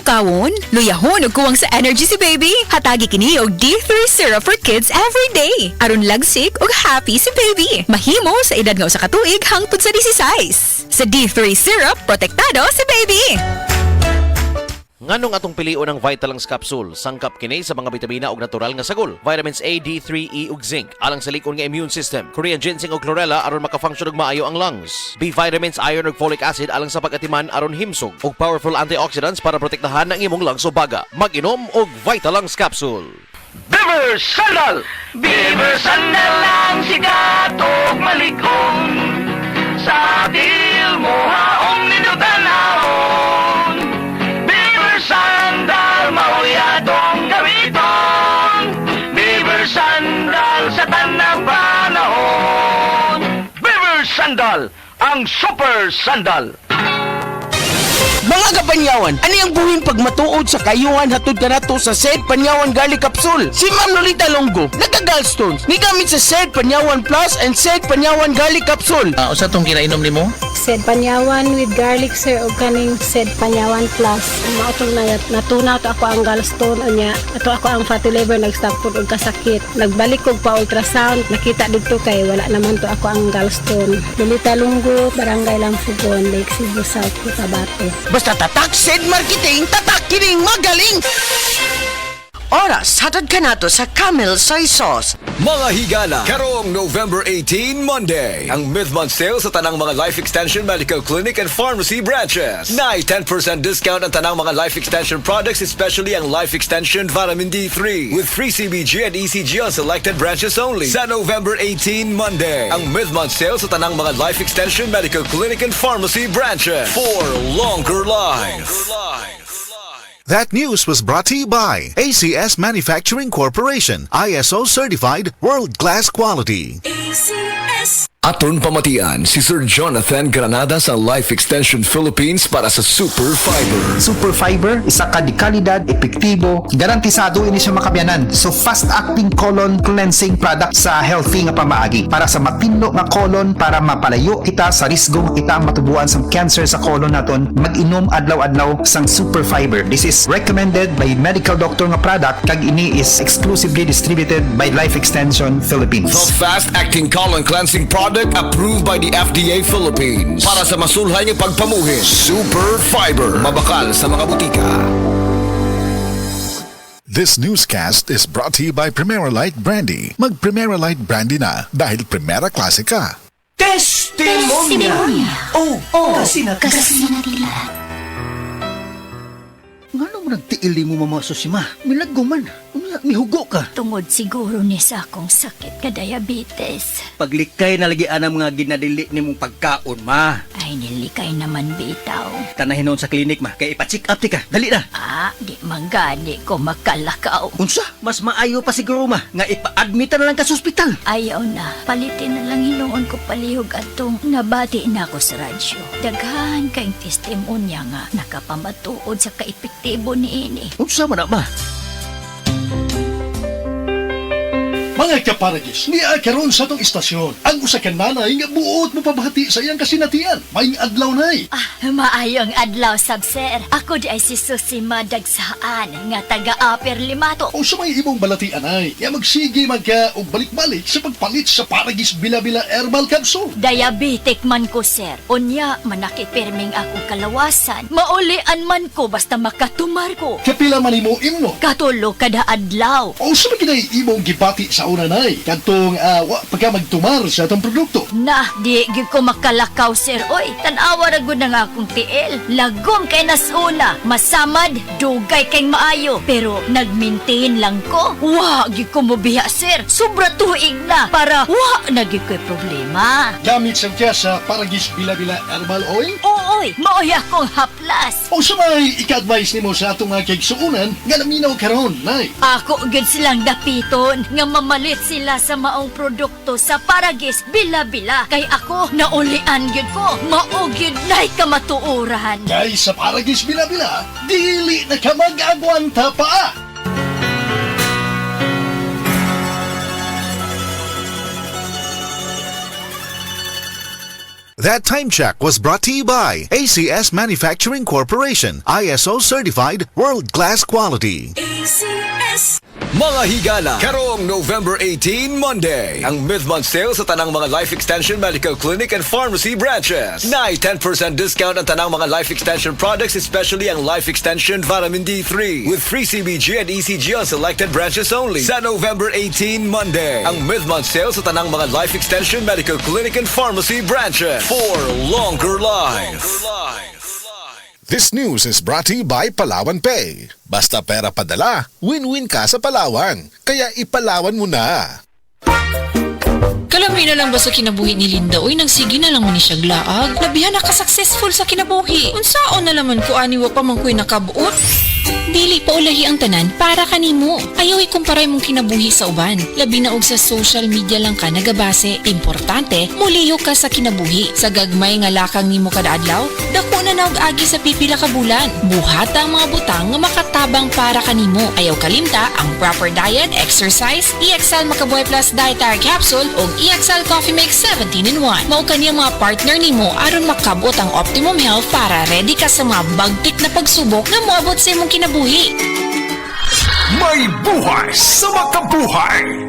kawon, luyahon ug kuwang sa energy si baby. Hatagi kini og D3 syrup for kids every day. Aron lagsik ug happy si baby. Mahimo sa edad nga usa ka tuig hangtod sa 16. Sa D3 syrup, protektado si baby. Nganong atong pilion ang Vitalangs capsule, sangkap kini sa mga bitamina ug natural nga sagol, vitamins A, D3, E ug zinc, alang sa likon nga immune system, Korean ginseng ug chlorella aron maka-function ug maayo ang lungs, B vitamins, iron ug folic acid alang sa pag-atiman aron himsog, ug powerful antioxidants para protektahan ang imong lungs ug baga. Mag-inom og Vitalangs capsule. Beaver Sandal! Beaver Sandal ang sikat o malikong sa dil mo haong ninutanahon. Beaver Sandal, mauyadong gamiton. Beaver Sandal sa tanang panahon. Beaver Sandal, ang super sandal. Mga kapanyawan, ano yung buhin pag matuod sa kayuhan hatod ka nato sa Said Panyawan Garlic Capsule? Si Ma'am Lolita Longo, nagka-gallstones, nigamit sa Said Panyawan Plus and Said Panyawan Garlic Capsule. Usa tong kinainom nimo? Said Panyawan with garlic sir o kaning Said Panyawan Plus. Maotong natunaw to ako ang gallstone unya. Ato ako ang fatty liver nag-stop food og kasakit. Nagbalik kog pa ultrasound, nakita didto kay wala naman to ako ang gallstone. Lolita Longo, Barangay Lampugon, Lake Cebu South, Cotabato. Basta tatak Said Marketing, tatak kining magaling! Oras, hatod ka nato sa Camel Soy Sauce. Mga higala, karong November 18, Monday, ang mid-month sale sa tanang mga Life Extension Medical Clinic and Pharmacy branches. Nai 10% discount ang tanang mga Life Extension products, especially ang Life Extension Vitamin D3, with free CBG and ECG on selected branches only. Sa November 18, Monday, ang mid-month sale sa tanang mga Life Extension Medical Clinic and Pharmacy branches for longer life. That news was brought to you by ACS Manufacturing Corporation, ISO certified world-class quality. Aton pamatian si Sir Jonathan Granada sa Life Extension Philippines para sa Super Fiber. Super Fiber, isa ka di kalidad, epektibo, garantisado ini siya makabiyanan. So fast-acting colon cleansing product sa healthy nga pamaagi para sa mapinlo nga colon para mapalayo kita sa risgo kita matubuan sa cancer sa colon naton. Mag-inom adlaw-adlaw sang Super Fiber. This is recommended by medical doctor nga product kag ini is exclusively distributed by Life Extension Philippines. The fast-acting colon cleansing product approved by the FDA Philippines para sa masulhay ng pagpamuhin. Super Fiber, mabakal sa mga butika. This newscast is brought to you by Primera Light Brandy. Mag Primera Light Brandy na dahil Primera Klase ka. Testimonia! Kasi na tila. Nga nung nagtiili mo mamaso si ma, milagguman, mihugo ka. Tungod siguro ni sa akong sakit ka diabetes. Paglikay na lagi ang mga ginadili ni mong pagkaon, ma. Ay, nilikay naman bitaw. Tanahin noon sa klinik, ma, kaya ipa-check up ti ka. Dali na. Di manggani ko makalakaw. Unsa? Mas maayo pa siguro, ma, nga ipa-admit na lang ka sa ospital. Ayaw na. Palitin na lang hinuon ko palihog atong nabati na ako sa radyo. Daghan kayong testimonya nga nakapamatuod sa kaepektibo ni ini. Unsa man na, ma? Mga kaparagis, niya karon sa tong istasyon. Ang usa ka nanay nga buot mo pabahati sa iyang kasinatian. Maing adlaw nay. Maayong adlaw, sir. Ako di ay si Susi Madagsaan nga taga-Upper Limato. O sa may ibong balatian ay, nga magsige magka o balik-balik sa pagpalit sa Paragis Bila-Bila Herbal Capsule. Diabetic man ko, sir. Unya, manakipirming akong kalawasan. Maulian man ko basta makatumar ko. Kapila man imo imno. Katulo kada adlaw. O sa may kinay imong gibati sa una nay, kantong pagka magtumar sa atong produkto. Di gyud ko makalakaw, sir. Oy, tanawa ra gud ang akong tiil. Lagom kay nasuna. Masamad, dugay kay maayo. Pero nag-maintain lang ko. Gyud ko mobiya, sir. Sobra tuig na para na gyud ko'y problema. Gamit sa kya sa Paragis Bila-Bila Herbal Oil? Oy, maoy akong haplas. O sa may ika-advise nimo sa atong mga kaigsuunan nga naminaw karon nay. Ako gyud silang dapiton nga mamalit sila sa maong produkto sa Paragis Bila-Bila. Kay ako, naulian gyud ko. Mao gyud nay kamatuoran. Kay sa Paragis Bila-Bila, dili na ka mag-agwanta pa. That time check was brought to you by ACS Manufacturing Corporation, ISO certified world-class quality. Mga higala, karong November 18, Monday, ang mid-month sale sa tanang mga Life Extension Medical Clinic and Pharmacy branches. Nai 10% discount ang tanang mga Life Extension products, especially ang Life Extension Vitamin D3 with free CBG and ECG on selected branches only. Sa November 18, Monday, ang mid-month sale sa tanang mga Life Extension Medical Clinic and Pharmacy branches for longer life. This news is brought to you by Palawan Pay. Basta pera padala, win-win ka sa Palawan. Kaya ipalawan mo na. Kalamay na lang ba sa kinabuhi ni Linda? Uy, nagsige na lang mo ni siya glaag. Labihan na ka-successful sa kinabuhi. Unsaon na laman ko aniwa pa man ko'y nakabuot. Dili pa ulahi ang tanan para kanimo. Ayaw ikumparay mong kinabuhi sa uban. Labi na og sa social media lang ka nagabase. Importante, muliyo ka sa kinabuhi. Sa gagmay nga lakang nimo kada adlaw, dako na naog agi sa pipila ka bulan. Buhata ang mga butang nga makatabang para kanimo. Ayaw kalimta ang proper diet, exercise, EXL Makabuhay Plus Dietary Capsule o EXL Coffee Mix 17-in-1. Mao kaniyang mga partner nimo aron makabot ang optimum health para ready ka sa mga bagtik na pagsubok na moabot sa imong kinabuhi. May buhay sa makabuhay!